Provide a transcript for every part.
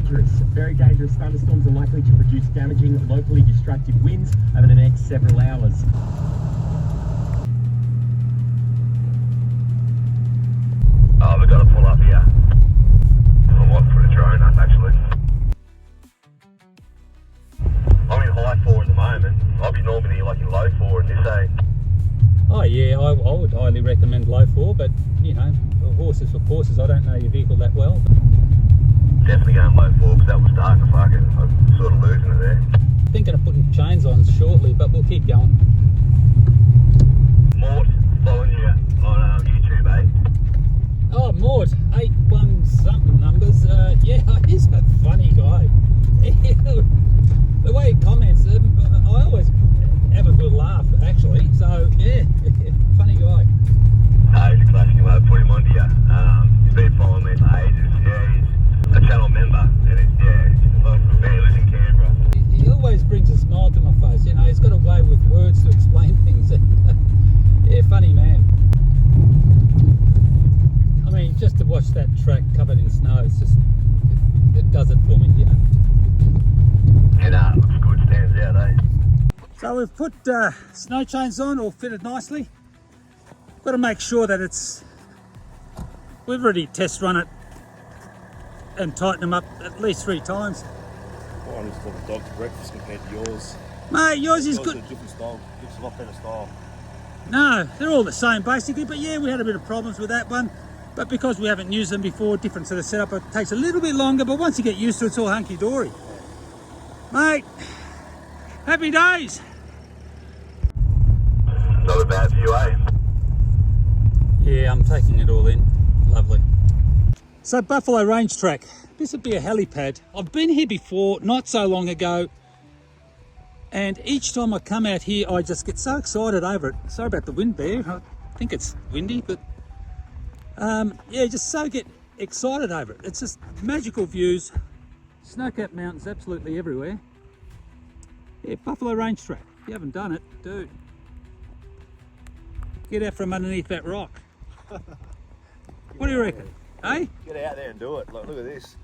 dangerous. Very dangerous thunderstorms are likely to produce damaging, locally destructive winds over the next several hours. Oh, we've got to pull up here. I might put a drone up actually. I'm in high 4 at the moment. I'll be normally like in low 4 in this, eh? Oh yeah, I would highly recommend low 4, but you know, horses for courses. I don't know your vehicle that well. Definitely going low 4 because that was dark as fuck and I'm sort of losing it there. Thinking of putting chains on shortly, but we'll keep going. Mort, following you on YouTube, eh? Oh, Mort, 81 something numbers. Yeah, he's a funny guy. The way he comments, I always have a good laugh actually. So yeah, funny guy. No, he's a classic. I put him onto you. He's been following me for ages. Yeah, he's a channel member, and he's a local man. He lives in Canberra. He always brings a smile to my face. You know, he's got a way with words to explain things. Yeah, funny man. I mean, just to watch that track covered in snow, it's just, it does it for me, you know. Yeah, looks good, stands out, eh? So we've put snow chains on, all fitted nicely. Got to make sure that we've already test run it and tightened them up at least 3 times. Mine looks like a dog's breakfast compared to yours. Mate, yours is Yours good. is a different style. Looks a lot better style. No, they're all the same basically, but yeah, we had a bit of problems with that one. But because we haven't used them before, different to the setup, it takes a little bit longer, but once you get used to it, it's all hunky-dory. Mate, happy days. Not a bad view, eh? Yeah, I'm taking it all in. Lovely. So Buffalo Range Track, this would be a helipad. I've been here before, not so long ago, and each time I come out here, I just get so excited over it. Sorry about the wind there. I think it's windy, but yeah, just so get excited over it. It's just magical views, snow-capped mountains absolutely everywhere. Yeah, Buffalo Range Track. If you haven't done it, dude, get out from underneath that rock. What do you reckon? Hey? Get out there and do it. Look at this.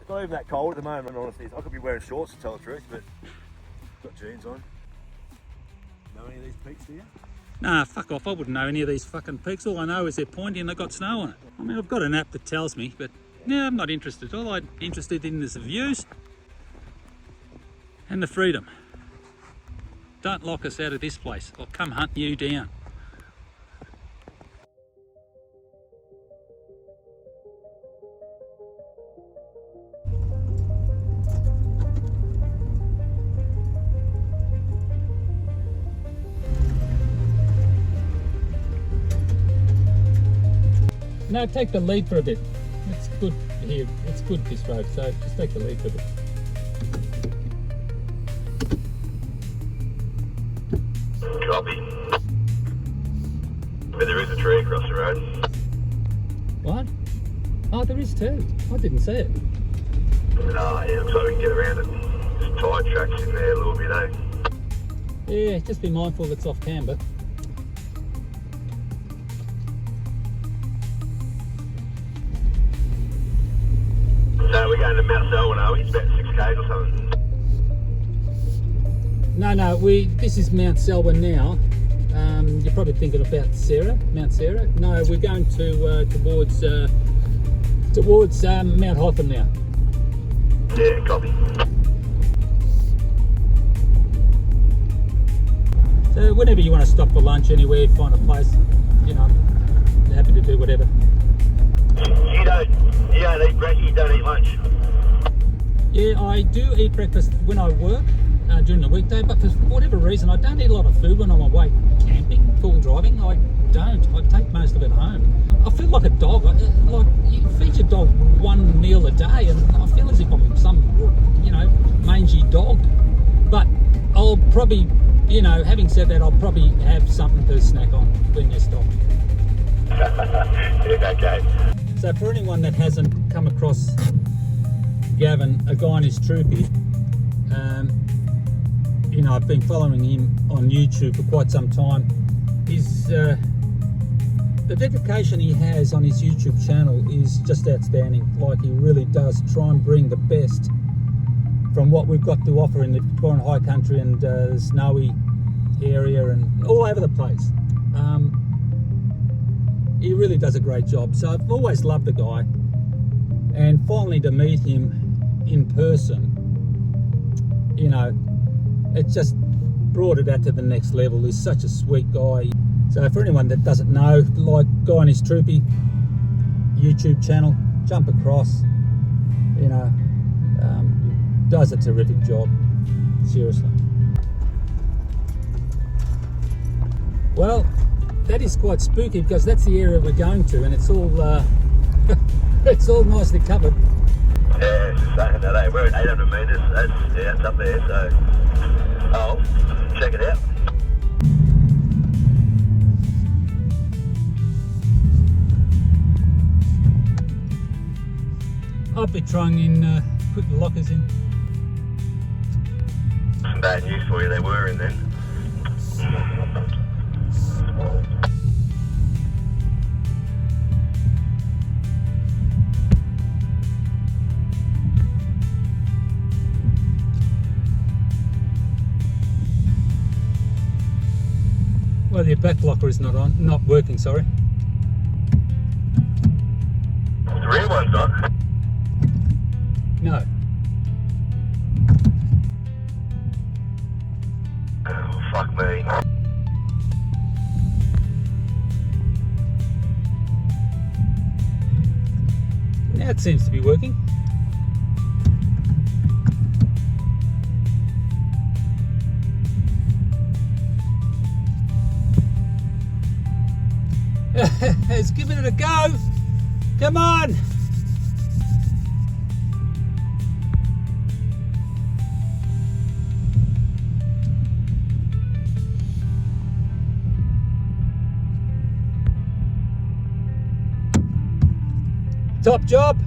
It's not even that cold at the moment, honestly. I could be wearing shorts to tell the truth, but got jeans on. Know any of these peaks, do you? Nah, fuck off. I wouldn't know any of these fucking peaks. All I know is they're pointy and they've got snow on it. I mean, I've got an app that tells me, but no, I'm not interested. All I'm interested in is the views and the freedom. Don't lock us out of this place. I'll come hunt you down. No, take the lead for a bit. It's good here. It's good this road, so just take the lead for a bit. Copy. But there is a tree across the road. What? Oh, there is too. I didn't see it. Oh, yeah, looks like we can get around it. There's tire tracks in there a little bit, eh? Yeah, just be mindful it's off camber. So we're going to Mount Selwyn, are we? It's about 6 k's or something. No, this is Mount Selwyn now. You're probably thinking about Mount Sarah. No, we're going to towards Mount Hotham now. Yeah, copy. So whenever you want to stop for lunch anywhere, find a place, you know, I'm happy to do whatever. You don't eat breakfast, you don't eat lunch. Yeah, I do eat breakfast when I work during the weekday, but for whatever reason, I don't eat a lot of food when I'm away camping, full driving. I don't. I take most of it home. I feel like a dog. Like you feed your dog one meal a day, and I feel as if I'm some, you know, mangy dog. But I'll probably, you know, having said that, I'll probably have something to snack on when you stop. Yeah, okay. So for anyone that hasn't come across Gavin, a guy on his troopy, you know, I've been following him on YouTube for quite some time. He's a The dedication he has on his YouTube channel is just outstanding. Like, he really does try and bring the best from what we've got to offer in the Victorian High Country and the snowy area and all over the place. He really does a great job. So I've always loved the guy, and finally to meet him in person, you know, it just brought it out to the next level. He's such a sweet guy. So for anyone that doesn't know, like Guy and his Troopy YouTube channel, jump across, you know, does a terrific job, seriously. Well, that is quite spooky because that's the area we're going to, and it's all it's all nicely covered. Yeah, it's just saying that, we're at 800 metres, it's up there, so I'll check it out. I'll be trying in put the lockers in. Some bad news for you, they were in then. Well, your back blocker is not working, sorry. The rear one's not. No. Oh, fuck me. Now it seems to be working. Let's give it a go. Come on. Top job.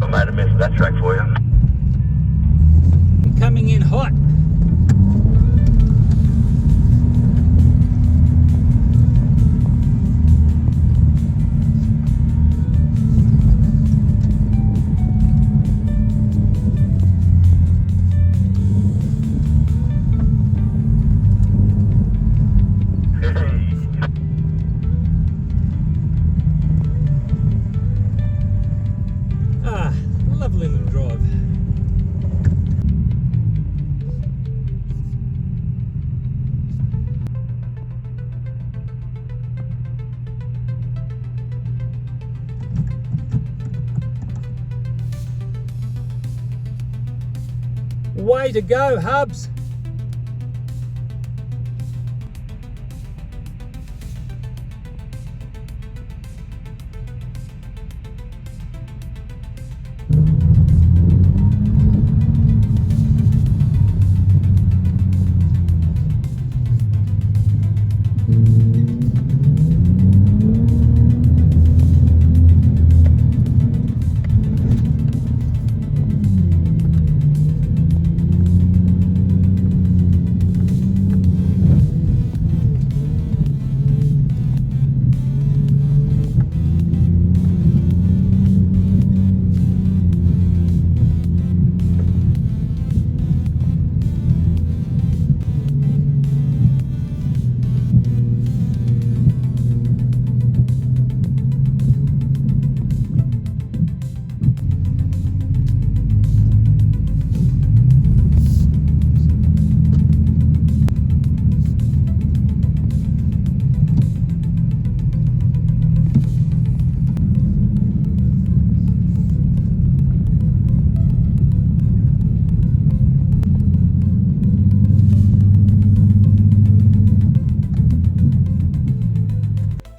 I made a mess of that track for you. Coming in hot. Lovely little drive. Way to go, Hubs.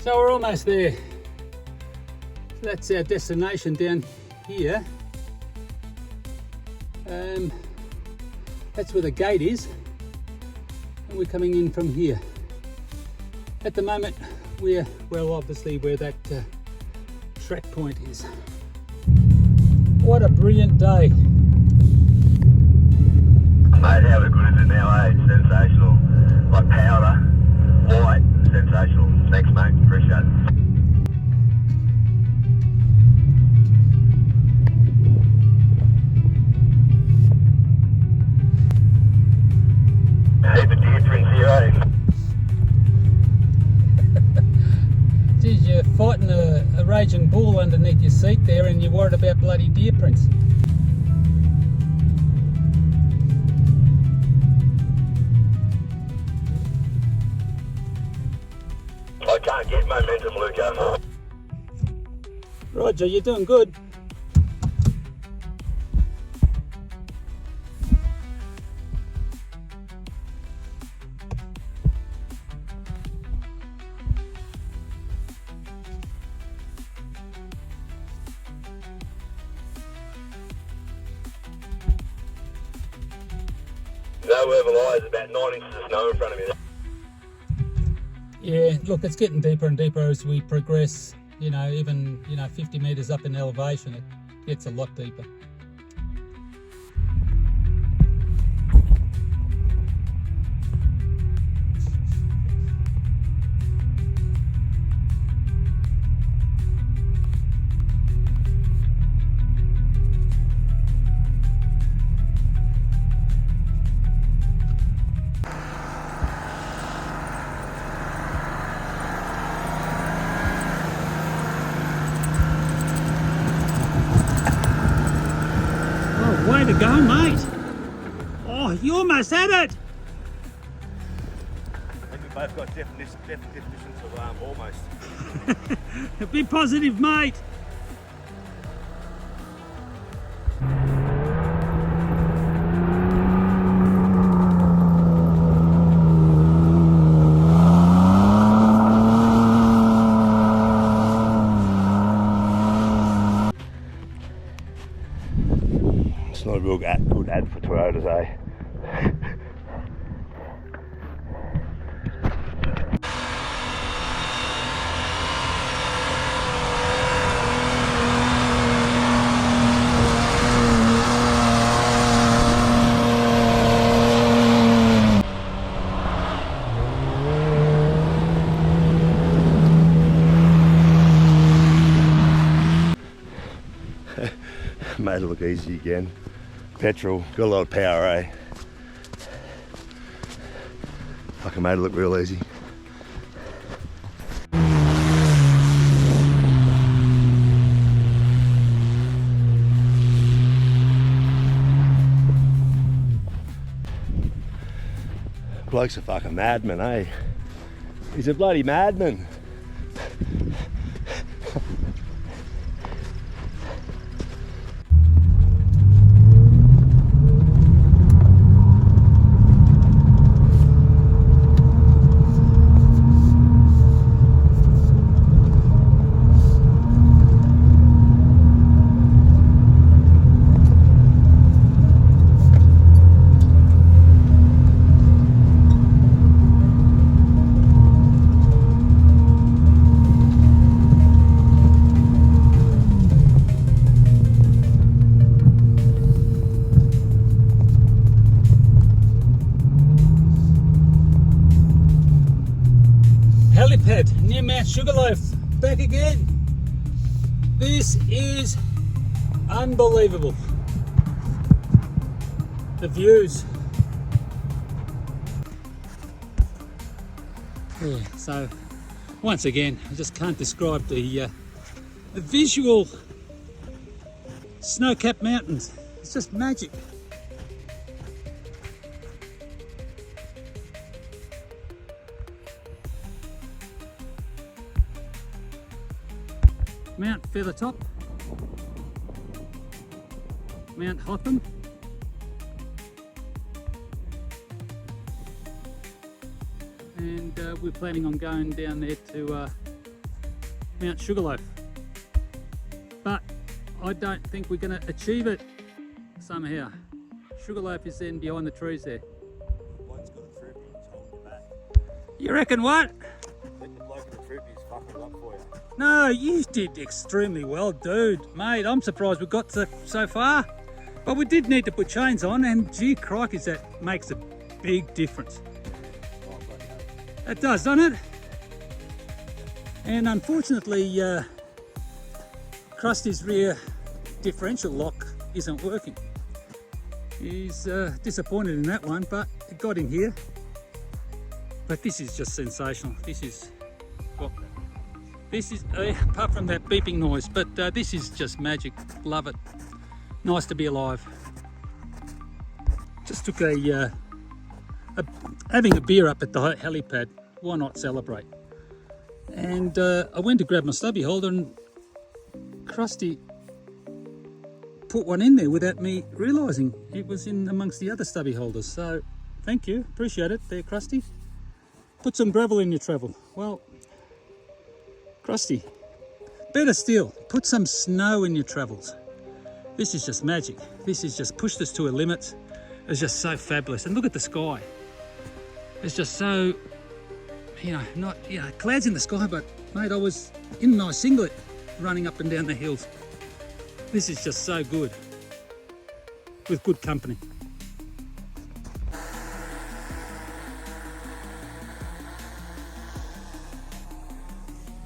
So we're almost there. So that's our destination down here. That's where the gate is, and we're coming in from here. At the moment, we're well, obviously where that track point is. What a brilliant day. Mate, how good is it now, eh? Sensational. Like powder, white, sensational. Thanks, mate. Appreciate it. fighting a raging bull underneath your seat there and you're worried about bloody deer prints. I can't get momentum, Luca. Roger, you're doing good. No wherever lies about 9 inches of snow in front of me. Yeah, look, it's getting deeper and deeper as we progress, you know, even, 50 metres up in elevation, it gets a lot deeper. Way to go, mate. Oh, you almost had it. I think we both got definitions of almost. Be positive, mate. It's not a real good ad for Toyotas, eh? Made it look easy again. Petrol, got a lot of power, eh? Fucking made it look real easy. Bloke's a fucking madman, eh? He's a bloody madman. Helipad near Mount Sugarloaf, back again. This is unbelievable. The views. Yeah, so once again, I just can't describe the visual snow-capped mountains. It's just magic. Mount Feathertop, Mount Hotham, and we're planning on going down there to Mount Sugarloaf, but I don't think we're going to achieve it somehow. Sugarloaf is then behind the trees there. Bloke's got a troopy, he's holding you back. You reckon what? I think the bloke in the troopy's fucking it up for you. No, you did extremely well, dude. Mate, I'm surprised we got so far. But we did need to put chains on, and gee crikey, that makes a big difference. It does, doesn't it? And unfortunately, Krusty's rear differential lock isn't working. He's disappointed in that one, but it got in here. But this is just sensational. This is, well, This is, apart from that beeping noise, but this is just magic. Love it. Nice to be alive. Just took having a beer up at the helipad. Why not celebrate? And I went to grab my stubby holder and Krusty put one in there without me realising it was in amongst the other stubby holders. So thank you, appreciate it there, Krusty. Put some gravel in your travel. Well, Krusty, better still, put some snow in your travels. This is just magic. This has just pushed us to a limit. It's just so fabulous. And look at the sky. It's just so, not, clouds in the sky, but mate, I was in my singlet running up and down the hills. This is just so good, with good company.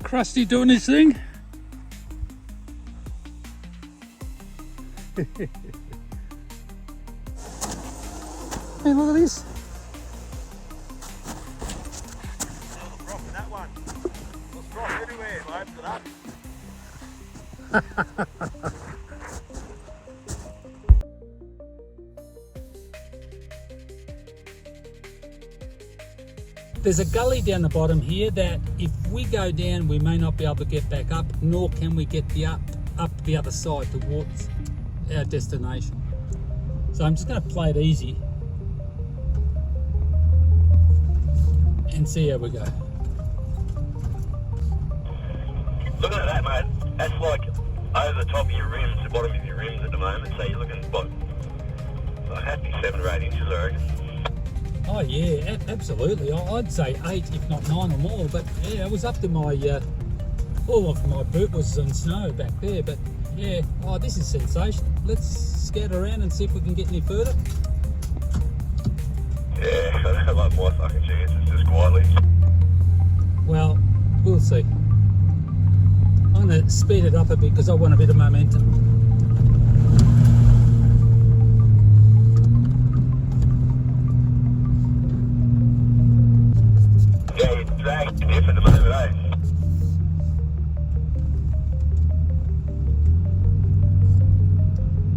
Krusty doing his thing. Hey, look at this. That one. Let's drop everywhere. I opened it up. There's a gully down the bottom here that if we go down, we may not be able to get back up, nor can we get up the other side towards our destination. So I'm just going to play it easy and see how we go. Look at that, mate. That's like over the top of your rims, the bottom of your rims at the moment. So you're looking, what, I have to be 7 or 8 inches, I reckon. Oh yeah, absolutely. I'd say 8, if not 9 or more. But yeah, it was up to my, all of my boot was on snow back there. But yeah, oh, this is sensational. Let's scout around and see if we can get any further. Yeah, I don't like my fucking chances, just quietly. Well, we'll see. I'm going to speed it up a bit because I want a bit of momentum. Yeah, you're dragging diff at the moment, eh?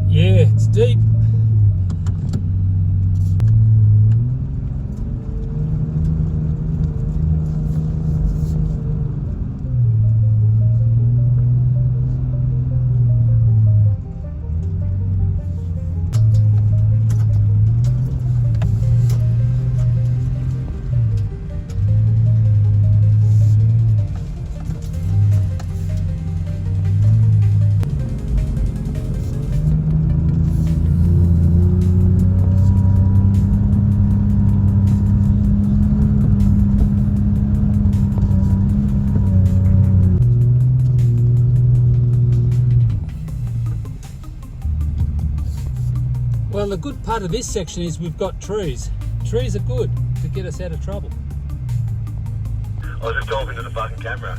Yeah, it's deep. Well, the good part of this section is we've got trees. Trees are good to get us out of trouble. I was just talking to the fucking camera.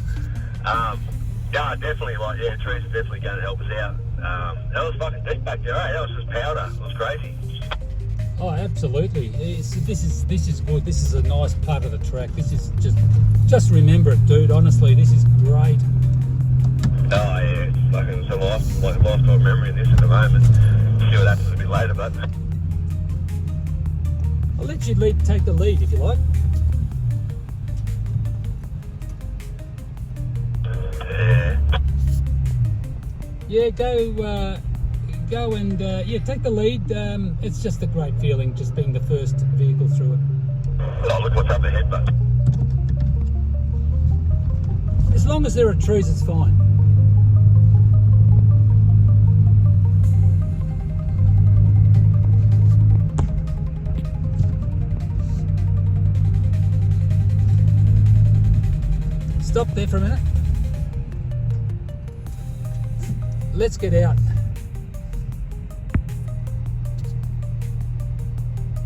Yeah, definitely, trees are definitely going to help us out. That was fucking deep back there, eh? That was just powder. It was crazy. Oh, absolutely. This is good. This is a nice part of the track. This is just remember it, dude. Honestly, this is great. Oh yeah, it's fucking it's a lifetime memory of this at the moment. See what happens a bit later, but I'll let you take the lead if you like. yeah. Yeah, go and yeah, take the lead. It's just a great feeling, just being the first vehicle through it. Oh, look what's up ahead, but As long as there are trees, it's fine. Stop there for a minute. Let's get out.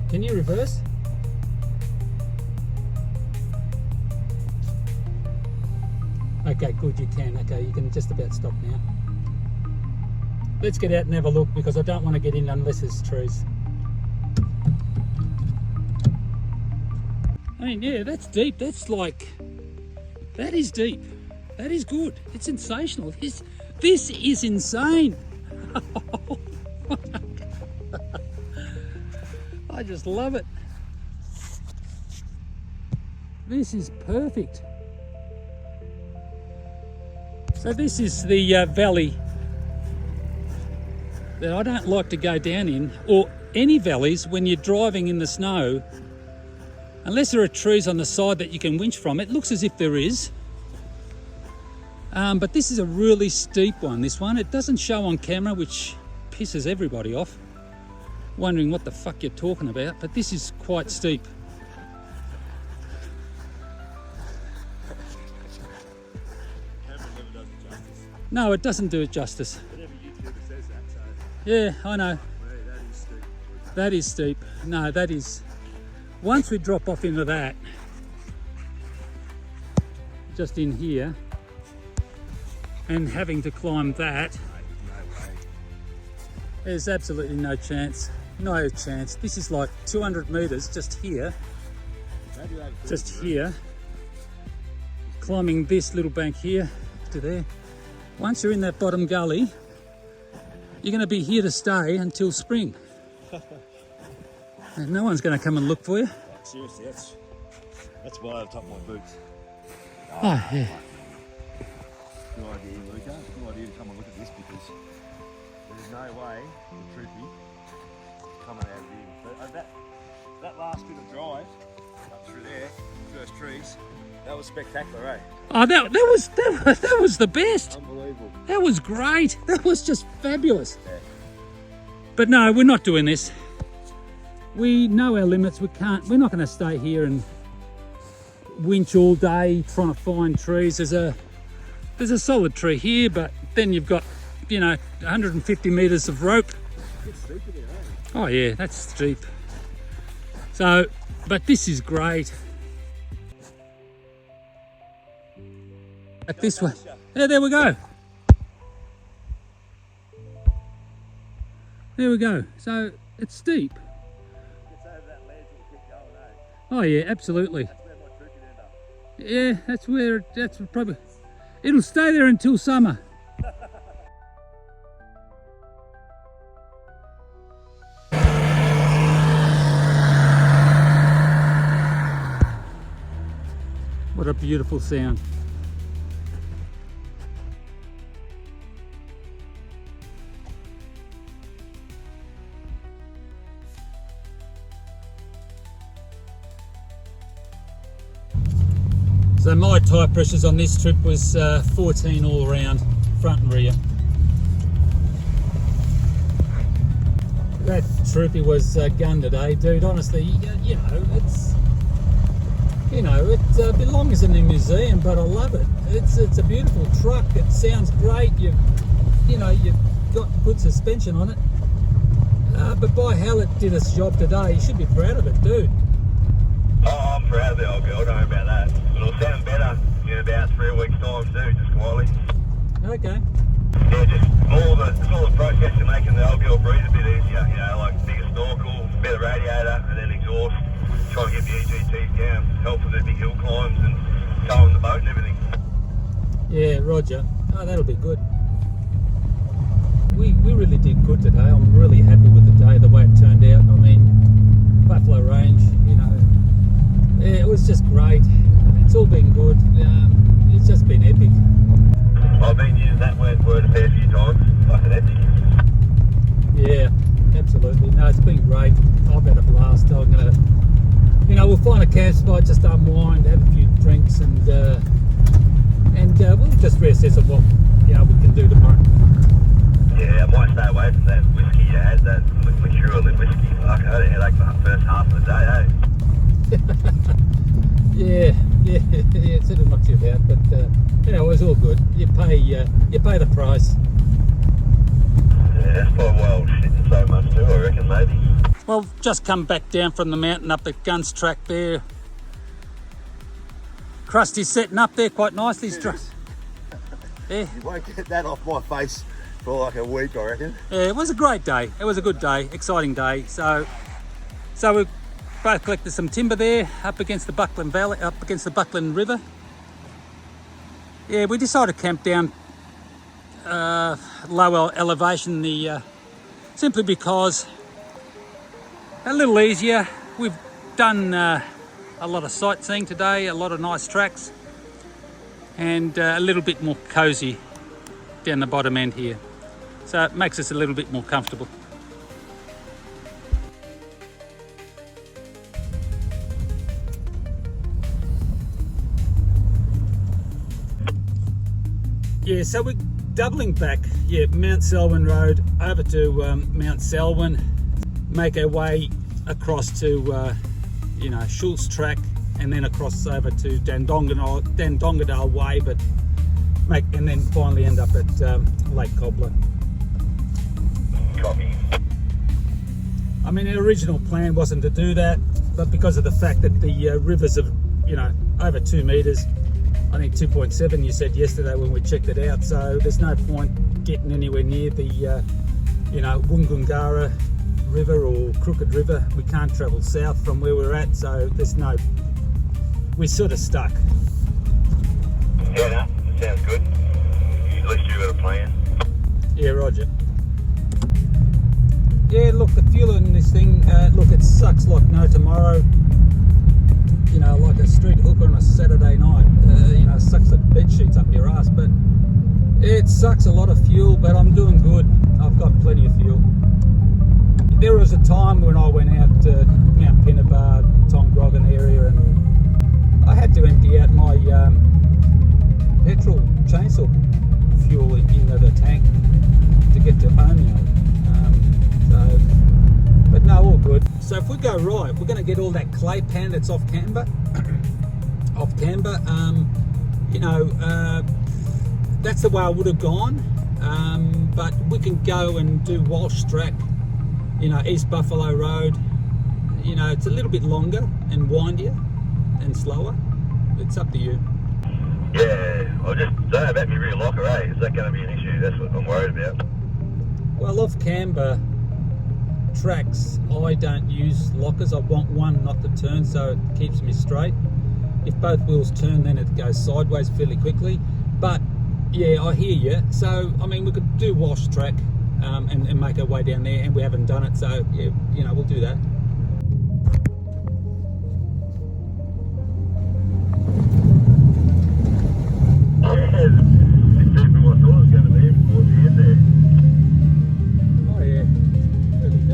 Can you reverse? Okay, good, you can. Okay, you can just about stop now. Let's get out and have a look because I don't want to get in unless there's trees. I mean, yeah, that's deep. That is deep. That is good. It's sensational. This is insane. I just love it. This is perfect. So this is the valley that I don't like to go down in, or any valleys when you're driving in the snow, unless there are trees on the side that you can winch from. It looks as if there is. But this is a really steep one, this one. It doesn't show on camera, which pisses everybody off, wondering what the fuck you're talking about, but this is quite steep. No, it doesn't do it justice. But every YouTuber says that, so Yeah, I know. that is steep. That is steep. No, that is... Once we drop off into that, just in here, and having to climb that, No way. there's absolutely no chance. No chance. This is like 200 metres just here. Maybe like Just here. Climbing this little bank here to there. Once you're in that bottom gully, you're going to be here to stay until spring. And no one's going to come and look for you. seriously, that's why I've topped my boots. Oh, yeah. Good idea, Luca. Good idea to come and look at this because there's no way the troopy coming out of here. But that last bit of drive up through there, first trees, that was spectacular, eh? Oh, that was the best. Unbelievable. That was great. That was just fabulous. Yeah. But no, we're not doing this. We know our limits. We're not going to stay here and winch all day trying to find trees. There's a solid tree here, but then you've got, 150 metres of rope. It's steep in there, eh? Oh yeah, that's steep. So, but this is great. At this way. Yeah, there we go. There we go. So it's steep. Gets over that ledge and keep going, eh? Oh yeah, absolutely. That's where my troopy end up. Yeah, that's probably. It'll stay there until summer. What a beautiful sound. So my tyre pressures on this trip was 14 all around, front and rear. That troopy was gunned today, dude. Honestly, it belongs in a museum, but I love it. It's a beautiful truck. It sounds great. You've got good suspension on it. But by hell, it did its job today. You should be proud of it, dude. Oh, I'm proud of the old girl, don't worry about that. It'll sound better in about 3 weeks' time too, just quietly. Okay. Yeah, just all the process of making the old girl breathe a bit easier, like bigger snorkel, better radiator, and then exhaust. Try and get the EGTs down, help with the big hill climbs and towing the boat and everything. Yeah, Roger. Oh, that'll be good. We really did good today. I'm really happy with the day, the way it turned out. I mean, Buffalo Range, yeah, it was just great. It's all been good. It's just been epic. I've been using that word a fair few times. Fucking epic. Yeah, absolutely. No, it's been great. I've had a blast. I'm gonna, we'll find a camp spot, just unwind, have a few drinks, and we'll just reassess of what we can do tomorrow. Yeah, I might stay away from that whiskey you had, that liqueur whiskey. Fuck, I had a headache for the first half of the day, eh? Yeah, it sort of knocks you about, but it was all good. You pay the price. Yeah, that's probably why I was shitting so much too, I reckon, maybe. Well, just come back down from the mountain up the Guns track there. Krusty's setting up there quite nicely. Yeah. You won't get that off my face for like a week, I reckon. Yeah, it was a great day. It was a good day, exciting day. So we both collected some timber there up against the Buckland Valley, up against the Buckland River. Yeah, we decided to camp down low elevation, simply because a little easier. We've done a lot of sightseeing today, a lot of nice tracks, and a little bit more cozy down the bottom end here. So it makes us a little bit more comfortable. Yeah, so we're doubling back, Mount Selwyn Road over to Mount Selwyn, make our way across to, Schultz Track, and then across over to Dandongadal Way, and then finally end up at Lake Cobbler. Copy. I mean, the original plan wasn't to do that, but because of the fact that the rivers are, over 2 meters, I think 2.7 you said yesterday when we checked it out, so there's no point getting anywhere near the Woongungara River or Crooked River. We can't travel south from where we're at, so we're sort of stuck. Yeah, no, that sounds good. At least you've got a plan. Yeah, roger. Yeah, look, the fuel in this thing, it sucks like no tomorrow. Like a street hooker on a Saturday night. Sucks the bed sheets up your ass, but it sucks a lot of fuel, but I'm doing good. I've got plenty of fuel. There was a time when I went out to Mount Pinnabar, Tongrogan area, and I had to empty out my petrol chainsaw fuel into the tank to get to Omeo. But no, all good. So if we go right, we're going to get all that clay pan that's off Canberra. That's the way I would have gone. But we can go and do Walsh Track, East Buffalo Road. It's a little bit longer and windier and slower. It's up to you. Yeah, I just don't know about my rear locker, eh? Is that going to be an issue? That's what I'm worried about. Well, off Canberra tracks, I don't use lockers. I want one not to turn, so it keeps me straight. If both wheels turn, then it goes sideways fairly quickly. But yeah, I hear you. So I mean, we could do Walsh Track and make our way down there, and we haven't done it, so yeah, we'll do that. It's deeper than what I thought it was going to be towards the end there. Oh yeah, really do.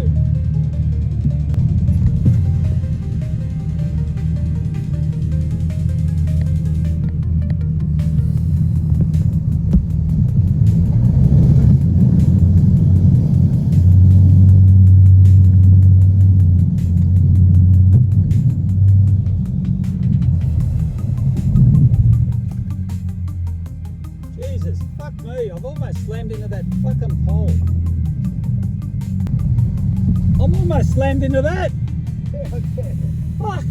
Jesus, fuck me, I've almost slammed into that fucking pole. I'm almost slammed into that. Fuck.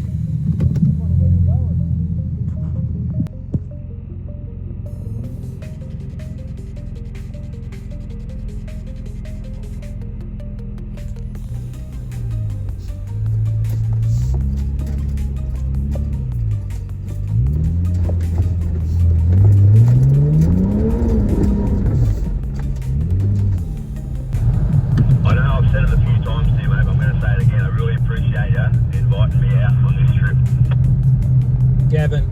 I know I've said it a few times to you, mate, but I'm going to say it again. I really appreciate you inviting me out on this trip. Gavin,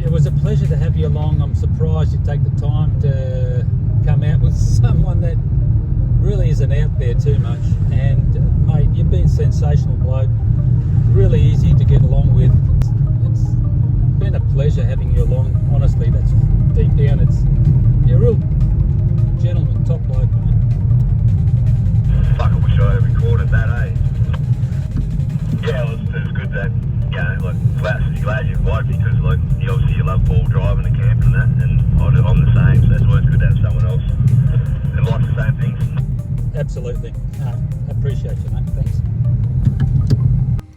it was a pleasure to have you along. I'm surprised you take the time to come out with someone that really isn't out there too much. And mate, you've been a sensational bloke, really easy to get along with. It's been a pleasure having you along. Honestly, that's deep down. You're a real gentleman, top bloke, mate. Fuck, I wish I had recorded that, eh? Yeah, it was good that, glad you invited me, because, obviously you love ball driving and camping and that, and I'm the same, so that's why it's good to have someone else that likes the same things. Absolutely. I appreciate you, mate. Thanks.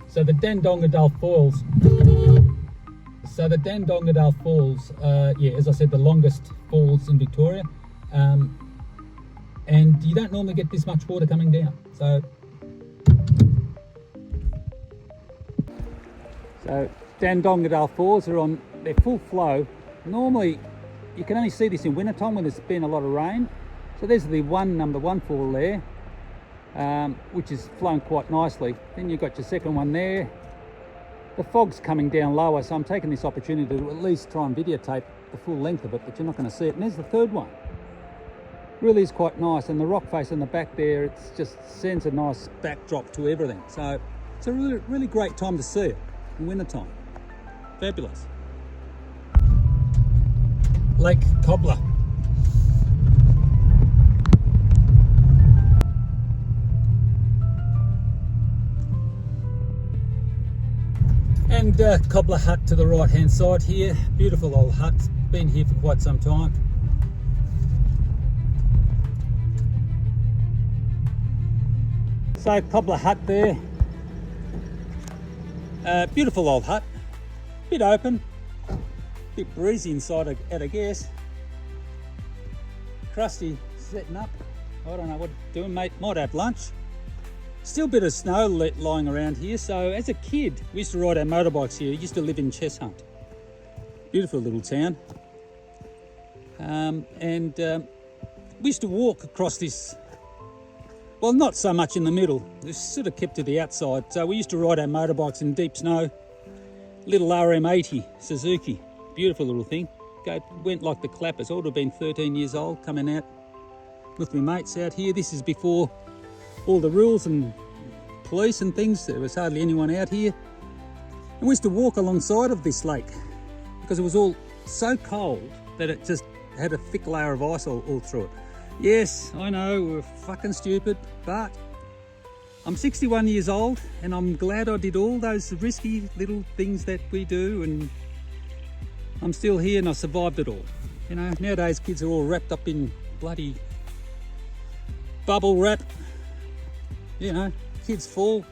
So the Dandongadal Falls. As I said, the longest falls in Victoria. And you don't normally get this much water coming down. So Dandongadal Falls are on their full flow. Normally you can only see this in wintertime when there's been a lot of rain. So there's the number one fall there, which is flown quite nicely. Then you've got your second one there. The fog's coming down lower, so I'm taking this opportunity to at least try and videotape the full length of it, but you're not going to see it. And there's the third one. Really is quite nice, and the rock face on the back there, it's just sends a nice backdrop to everything. So it's a really, really great time to see it in wintertime. Fabulous. Lake Cobbler. And Cobbler Hut to the right hand side here. Beautiful old hut, been here for quite some time. So Cobbler Hut there. Beautiful old hut, bit open, bit breezy inside I guess. Krusty setting up, I don't know what he's doing, mate, might have lunch. Still a bit of snow lying around here. So as a kid, we used to ride our motorbikes here. We used to live in Cheshunt. Beautiful little town. We used to walk across this, well, not so much in the middle. It's sort of kept to the outside. So we used to ride our motorbikes in deep snow. Little RM80 Suzuki. Beautiful little thing. Went like the clappers. I would have been 13 years old coming out with my mates out here. This is before all the rules and police and things. There was hardly anyone out here. And we used to walk alongside of this lake because it was all so cold that it just had a thick layer of ice all through it. Yes, I know, we're fucking stupid, but I'm 61 years old and I'm glad I did all those risky little things that we do, and I'm still here and I survived it all. You know, nowadays kids are all wrapped up in bloody bubble wrap. You know, kids fall,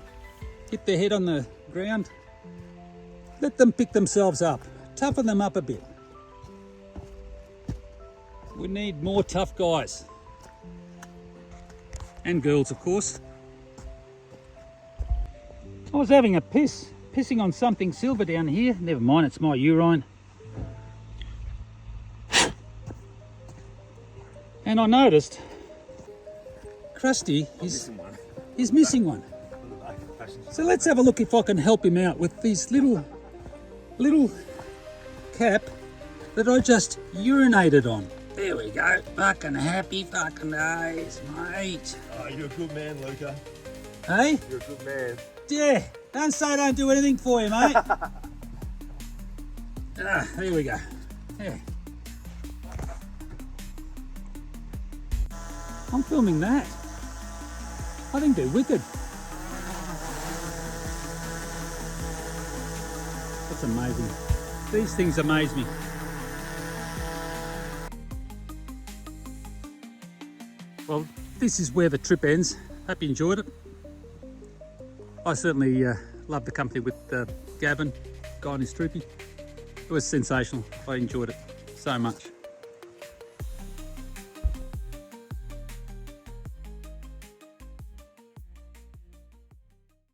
hit their head on the ground. Let them pick themselves up, toughen them up a bit. We need more tough guys. And girls, of course. I was having a pissing on something silver down here. Never mind, it's my urine. And I noticed Krusty is missing one. So let's have a look if I can help him out with this little cap that I just urinated on. There we go. Fucking happy fucking days, mate. Oh, you're a good man, Luca. Hey? You're a good man. Yeah, don't say I don't do anything for you, mate. There we go. Yeah. I'm filming that. I think they're wicked. That's amazing. These things amaze me. Well, this is where the trip ends. Hope you enjoyed it. I certainly loved the company with Gavin, guy and his troopy. It was sensational. I enjoyed it so much.